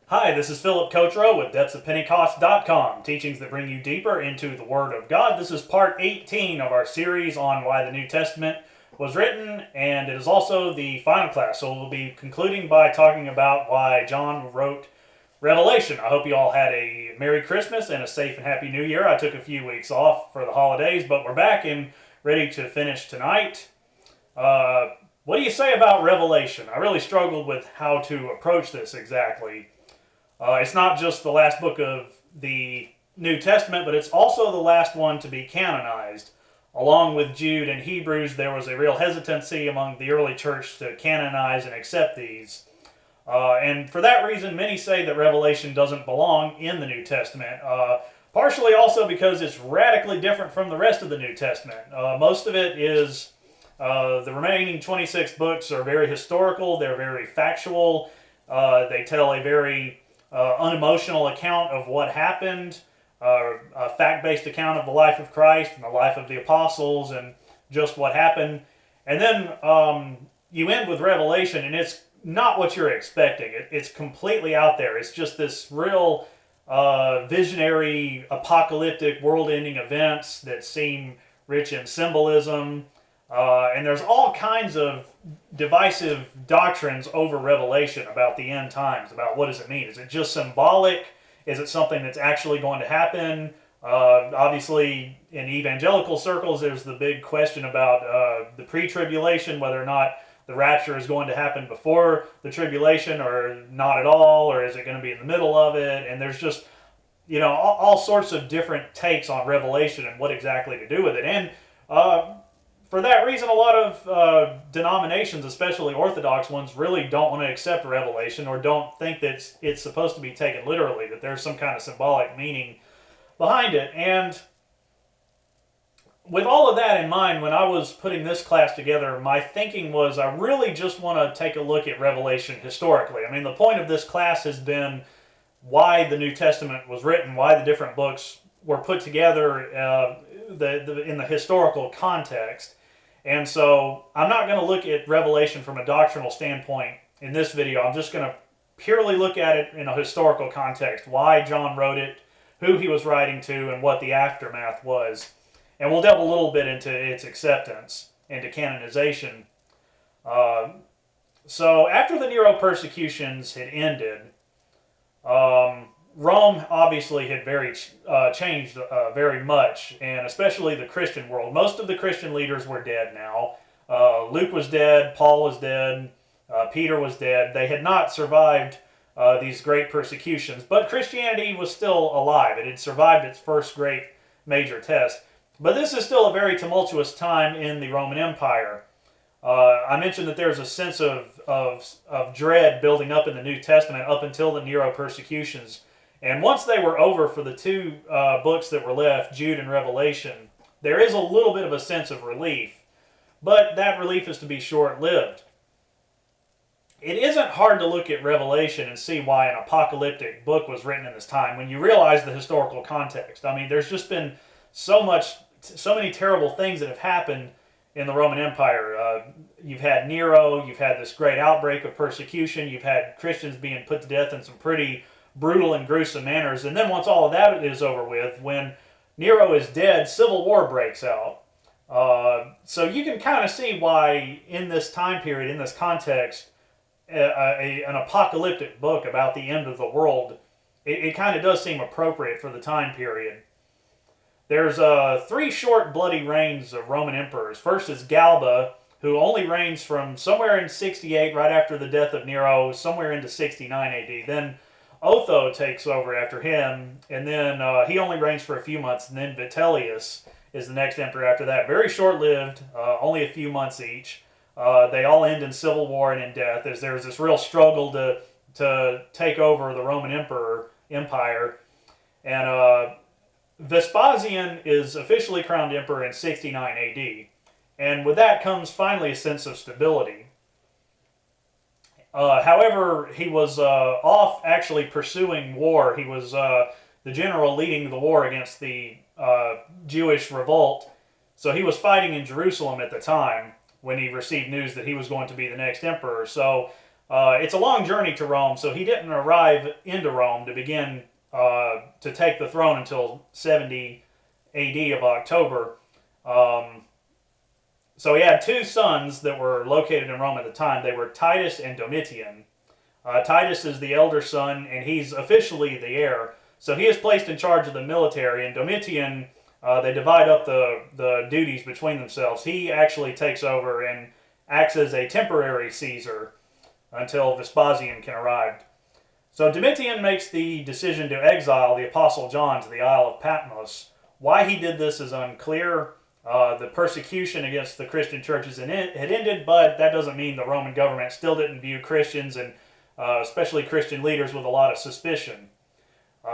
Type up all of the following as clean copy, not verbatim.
Hi, this is Philip Cotro with depthsofpentecost.com, teachings that bring you deeper into the Word of God. This is part 18 of our series on why the New Testament was written, and it is also the final class. So we'll be concluding by talking about why John wrote Revelation. I hope you all had a Merry Christmas and a safe and happy New Year. I took a few weeks off for the holidays, but we're back and ready to finish tonight. What do you say about Revelation? I really struggled with how to approach this exactly. It's not just the last book of the New Testament, but it's also the last one to be canonized. Along with Jude and Hebrews, there was a real hesitancy among the early church to canonize and accept these. And for that reason, many say that Revelation doesn't belong in the New Testament. Partially also because it's radically different from the rest of the New Testament. Most of it is, the remaining 26 books are very historical, they're very factual, they tell a very unemotional account of what happened, a fact-based account of the life of Christ and the life of the apostles and just what happened. And then you end with Revelation, and it's not what you're expecting. It's completely out there. It's just this real visionary, apocalyptic, world-ending events that seem rich in symbolism. And there's all kinds of divisive doctrines over Revelation about the end times, about what does it mean. Is it just symbolic? Is it something that's actually going to happen? Obviously, in evangelical circles, there's the big question about the pre-tribulation, whether or not the rapture is going to happen before the tribulation or not at all, or is it going to be in the middle of it? And there's just, all sorts of different takes on Revelation and what exactly to do with it. And for that reason, a lot of denominations, especially Orthodox ones, really don't want to accept Revelation or don't think that it's supposed to be taken literally, that there's some kind of symbolic meaning behind it. And with all of that in mind, when I was putting this class together, my thinking was I really just want to take a look at Revelation historically. I mean, the point of this class has been why the New Testament was written, why the different books were put together in the historical context. And so I'm not going to look at Revelation from a doctrinal standpoint in this video. I'm just going to purely look at it in a historical context, why John wrote it, who he was writing to, and what the aftermath was. And we'll delve a little bit into its acceptance, into canonization. So after the Nero persecutions had ended, Rome obviously had changed very much, and especially the Christian world. Most of the Christian leaders were dead now. Luke was dead, Paul was dead, Peter was dead. They had not survived these great persecutions, but Christianity was still alive. It had survived its first great major test. But this is still a very tumultuous time in the Roman Empire. I mentioned that there's a sense of dread building up in the New Testament up until the Nero persecutions. And once they were over for the two books that were left, Jude and Revelation, there is a little bit of a sense of relief. But that relief is to be short-lived. It isn't hard to look at Revelation and see why an apocalyptic book was written in this time when you realize the historical context. I mean, there's just been so many terrible things that have happened in the Roman Empire. You've had Nero, you've had this great outbreak of persecution, you've had Christians being put to death in some pretty brutal and gruesome manners. And then once all of that is over with, when Nero is dead, civil war breaks out. So you can kind of see why in this time period, in this context, an apocalyptic book about the end of the world, it kind of does seem appropriate for the time period. There's 3 short bloody reigns of Roman emperors. First is Galba, who only reigns from somewhere in 68, right after the death of Nero, somewhere into 69 AD. Then Otho takes over after him, and then he only reigns for a few months, and then Vitellius is the next emperor after that. Very short-lived, only a few months each. They all end in civil war and in death, as there's this real struggle to take over the Roman Empire. And Vespasian is officially crowned emperor in 69 AD. And with that comes finally a sense of stability. However, he was off actually pursuing war. He was the general leading the war against the Jewish revolt. So he was fighting in Jerusalem at the time when he received news that he was going to be the next emperor. So It's a long journey to Rome, so he didn't arrive into Rome to begin to take the throne until 70 AD of October. Um, so he had two sons that were located in Rome at the time. They were Titus and Domitian. Titus is the elder son, and he's officially the heir. So he is placed in charge of the military, and Domitian, they divide up the duties between themselves. He actually takes over and acts as a temporary Caesar until Vespasian can arrive. So Domitian makes the decision to exile the Apostle John to the Isle of Patmos. Why he did this is unclear. The persecution against the Christian churches had ended, but that doesn't mean the Roman government still didn't view Christians and especially Christian leaders with a lot of suspicion.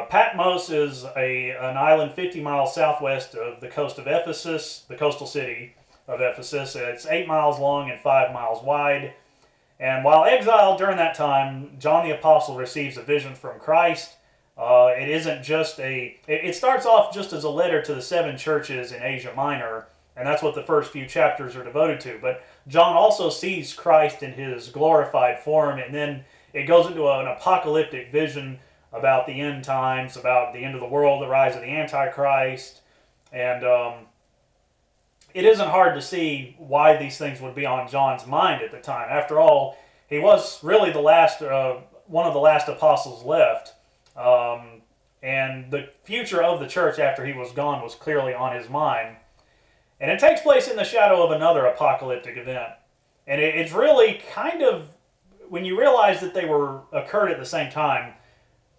Patmos is an island 50 miles southwest of the coast of Ephesus, the coastal city of Ephesus. It's 8 miles long and 5 miles wide. And while exiled during that time, John the Apostle receives a vision from Christ. It isn't just it starts off just as a letter to the 7 churches in Asia Minor, and that's what the first few chapters are devoted to. But John also sees Christ in his glorified form, and then it goes into an apocalyptic vision about the end times, about the end of the world, the rise of the Antichrist, and it isn't hard to see why these things would be on John's mind at the time. After all, he was really the last, one of the last apostles left, and the future of the church after he was gone was clearly on his mind. And it takes place in the shadow of another apocalyptic event, and it's really kind of, when you realize that they occurred at the same time,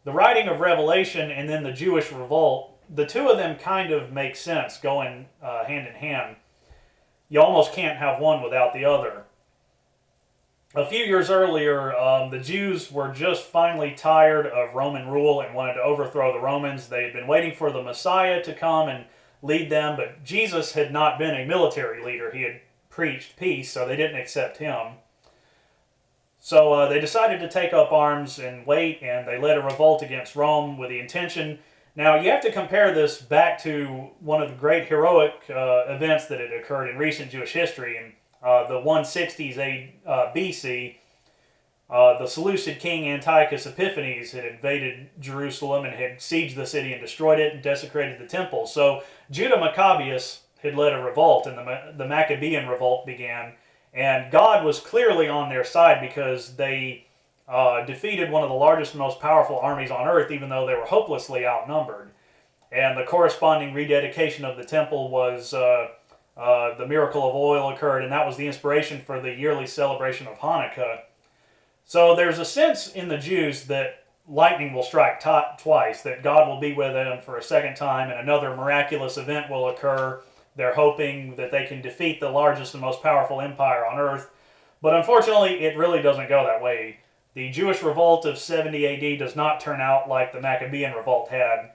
the writing of Revelation and then the Jewish revolt, the two of them kind of make sense going hand in hand. You almost can't have one without the other. A few years earlier, the Jews were just finally tired of Roman rule and wanted to overthrow the Romans. They had been waiting for the Messiah to come and lead them, but Jesus had not been a military leader. He had preached peace, so they didn't accept him. So they decided to take up arms and wait, and they led a revolt against Rome with the intention. Now, you have to compare this back to one of the great heroic events that had occurred in recent Jewish history. In the 160s BC, the Seleucid king Antiochus Epiphanes had invaded Jerusalem and had sieged the city and destroyed it and desecrated the temple. So Judah Maccabeus had led a revolt, and the Maccabean revolt began. And God was clearly on their side because they defeated one of the largest and most powerful armies on earth, even though they were hopelessly outnumbered. And the corresponding rededication of the temple was, the miracle of oil occurred, and that was the inspiration for the yearly celebration of Hanukkah. So there's a sense in the Jews that lightning will strike twice, that God will be with them for a second time, and another miraculous event will occur. They're hoping that they can defeat the largest and most powerful empire on earth. But unfortunately, it really doesn't go that way. The Jewish revolt of 70 AD does not turn out like the Maccabean revolt had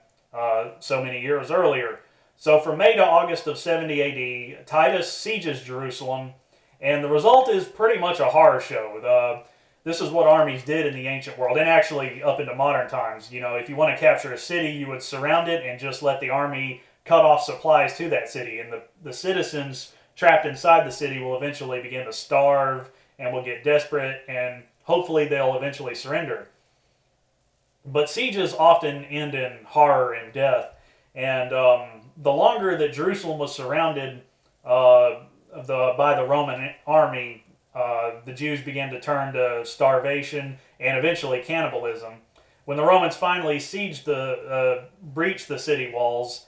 so many years earlier. So from May to August of 70 AD, Titus sieges Jerusalem, and the result is pretty much a horror show. This is what armies did in the ancient world, and actually up into modern times. You know, if you want to capture a city, you would surround it and just let the army cut off supplies to that city, and the citizens trapped inside the city will eventually begin to starve and will get desperate, and hopefully they'll eventually surrender. But sieges often end in horror and death, and the longer that Jerusalem was surrounded by the Roman army, the Jews began to turn to starvation and eventually cannibalism. When the Romans finally breached the city walls,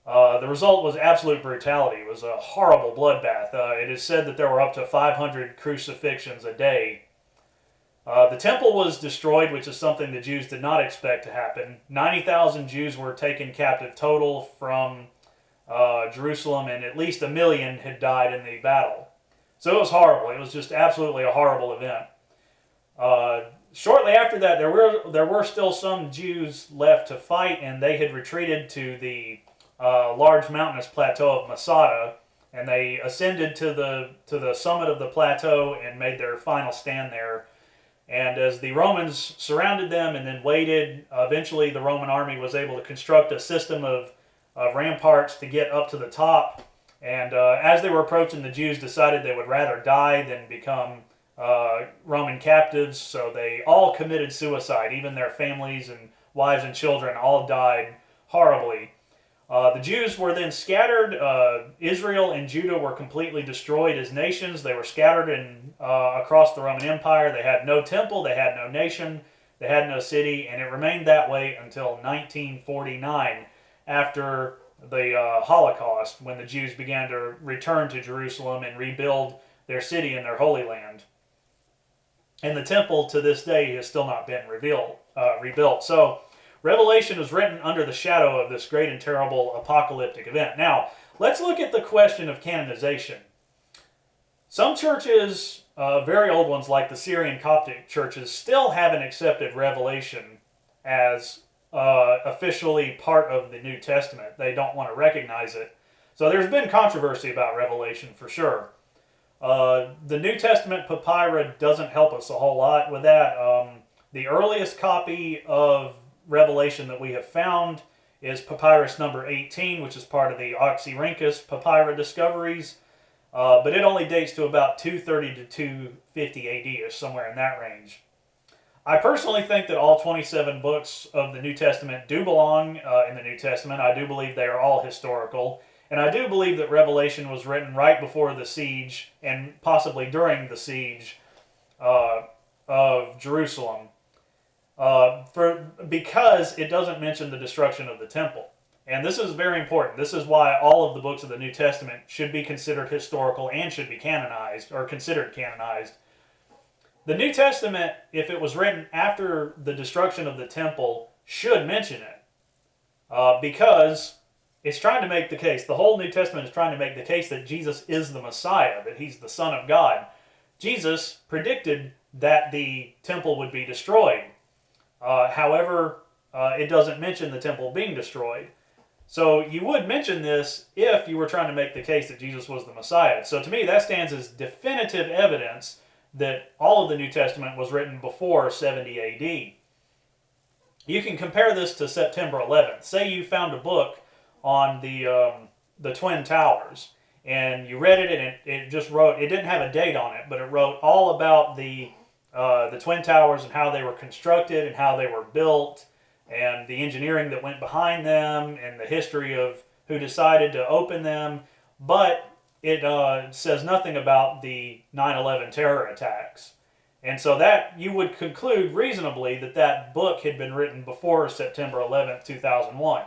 the result was absolute brutality. It was a horrible bloodbath. It is said that there were up to 500 crucifixions a day. The temple was destroyed, which is something the Jews did not expect to happen. 90,000 Jews were taken captive total from Jerusalem, and at least 1 million had died in the battle. So it was horrible. It was just absolutely a horrible event. Shortly after that, there were still some Jews left to fight, and they had retreated to the large mountainous plateau of Masada, and they ascended to the summit of the plateau and made their final stand there. And as the Romans surrounded them and then waited, eventually the Roman army was able to construct a system of ramparts to get up to the top. And as they were approaching, the Jews decided they would rather die than become Roman captives, so they all committed suicide. Even their families and wives and children all died horribly. The Jews were then scattered. Israel and Judah were completely destroyed as nations. They were scattered across the Roman Empire. They had no temple, they had no nation, they had no city, and it remained that way until 1949, after the Holocaust, when the Jews began to return to Jerusalem and rebuild their city and their Holy Land. And the temple to this day has still not been rebuilt. So Revelation was written under the shadow of this great and terrible apocalyptic event. Now, let's look at the question of canonization. Some churches, very old ones like the Syrian Coptic churches, still haven't accepted Revelation as officially part of the New Testament. They don't want to recognize it. So there's been controversy about Revelation for sure. The New Testament papyri doesn't help us a whole lot with that. The earliest copy of Revelation that we have found is papyrus number 18, which is part of the Oxyrhynchus papyri discoveries, but it only dates to about 230 to 250 AD, or somewhere in that range. I personally think that all 27 books of the New Testament do belong in the New Testament. I do believe they are all historical, and I do believe that Revelation was written right before the siege and possibly during the siege of Jerusalem. Because it doesn't mention the destruction of the temple. And this is very important. This is why all of the books of the New Testament should be considered historical and should be canonized, or considered canonized. The New Testament, if it was written after the destruction of the temple, should mention it. Because it's trying to make the case, the whole New Testament is trying to make the case that Jesus is the Messiah, that he's the Son of God. Jesus predicted that the temple would be destroyed. However, it doesn't mention the temple being destroyed. So you would mention this if you were trying to make the case that Jesus was the Messiah. So to me, that stands as definitive evidence that all of the New Testament was written before 70 AD. You can compare this to September 11th. Say you found a book on the Twin Towers, and you read it, and it just wrote, it didn't have a date on it, but it wrote all about the Twin Towers and how they were constructed and how they were built and the engineering that went behind them and the history of who decided to open them. But it says nothing about the 9/11 terror attacks. And so that you would conclude reasonably that that book had been written before September 11th, 2001.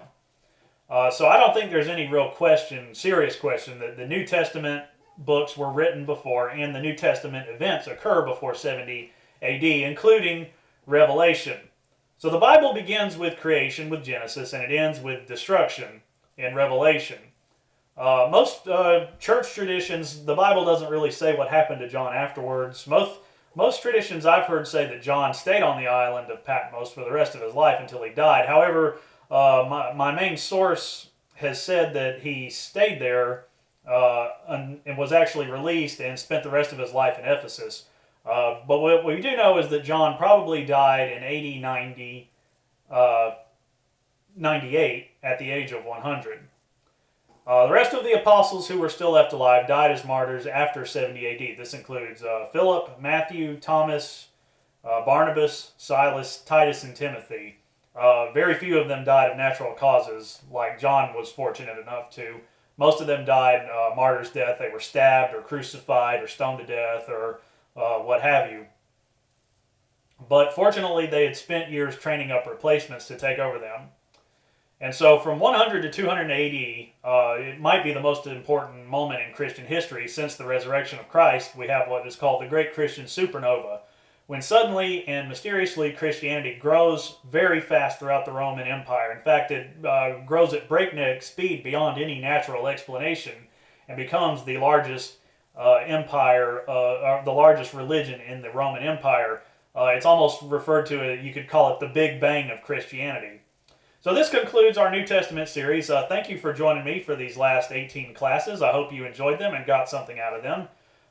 So I don't think there's any real question, serious question, that the New Testament books were written before and the New Testament events occur before 70 AD, including Revelation. So the Bible begins with creation, with Genesis, and it ends with destruction in Revelation. Most church traditions, the Bible doesn't really say what happened to John afterwards. Most traditions I've heard say that John stayed on the island of Patmos for the rest of his life until he died. However, my main source has said that he stayed there and was actually released and spent the rest of his life in Ephesus. But what we do know is that John probably died in AD 98 at the age of 100. The rest of the apostles who were still left alive died as martyrs after 70 AD. This includes Philip, Matthew, Thomas, Barnabas, Silas, Titus, and Timothy. Very few of them died of natural causes, like John was fortunate enough to. Most of them died martyr's death. They were stabbed or crucified or stoned to death or what have you. But fortunately, they had spent years training up replacements to take over them. And so from 100 to 280, it might be the most important moment in Christian history. Since the resurrection of Christ, we have what is called the Great Christian Supernova, when suddenly and mysteriously Christianity grows very fast throughout the Roman Empire. In fact, it grows at breakneck speed beyond any natural explanation and becomes the largest empire, the largest religion in the Roman Empire. It's almost referred to, you could call it the Big Bang of Christianity. So this concludes our New Testament series. Thank you for joining me for these last 18 classes. I hope you enjoyed them and got something out of them.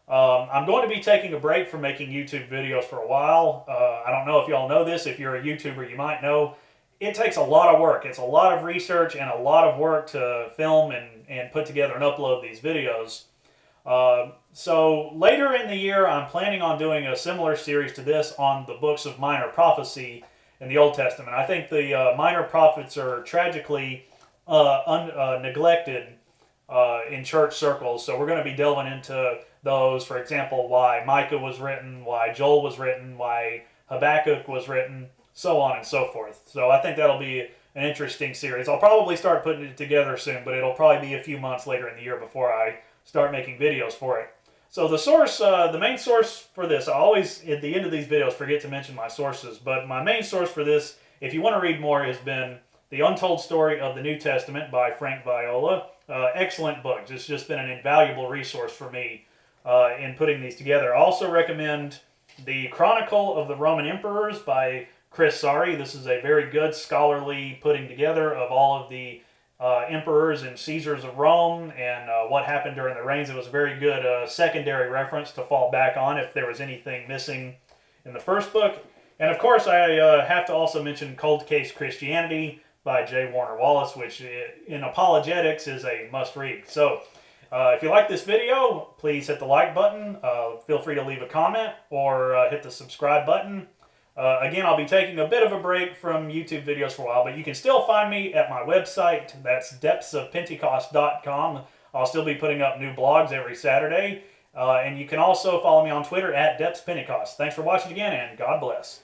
I'm going to be taking a break from making YouTube videos for a while. I don't know if y'all know this. If you're a YouTuber, you might know. It takes a lot of work. It's a lot of research and a lot of work to film and put together and upload these videos. So later in the year, I'm planning on doing a similar series to this on the books of minor prophecy in the Old Testament. I think the minor prophets are tragically neglected in church circles, so we're going to be delving into those. For example, why Micah was written, why Joel was written, why Habakkuk was written, so on and so forth. So I think that'll be an interesting series. I'll probably start putting it together soon, but it'll probably be a few months later in the year before I start making videos for it. So the source, the main source for this, I always at the end of these videos forget to mention my sources, but my main source for this, if you want to read more, has been The Untold Story of the New Testament by Frank Viola. Excellent book. It's just been an invaluable resource for me in putting these together. I also recommend The Chronicle of the Roman Emperors by Chris Sari. This is a very good scholarly putting together of all of the emperors and Caesars of Rome and what happened during the reigns. It was a very good secondary reference to fall back on if there was anything missing in the first book. And of course, I have to also mention Cold Case Christianity by J. Warner Wallace, which in apologetics is a must-read. So if you like this video, please hit the like button. Feel free to leave a comment or hit the subscribe button. Again, I'll be taking a bit of a break from YouTube videos for a while, but you can still find me at my website. That's depthsofpentecost.com. I'll still be putting up new blogs every Saturday. And you can also follow me on Twitter at DepthsPentecost. Thanks for watching again, and God bless.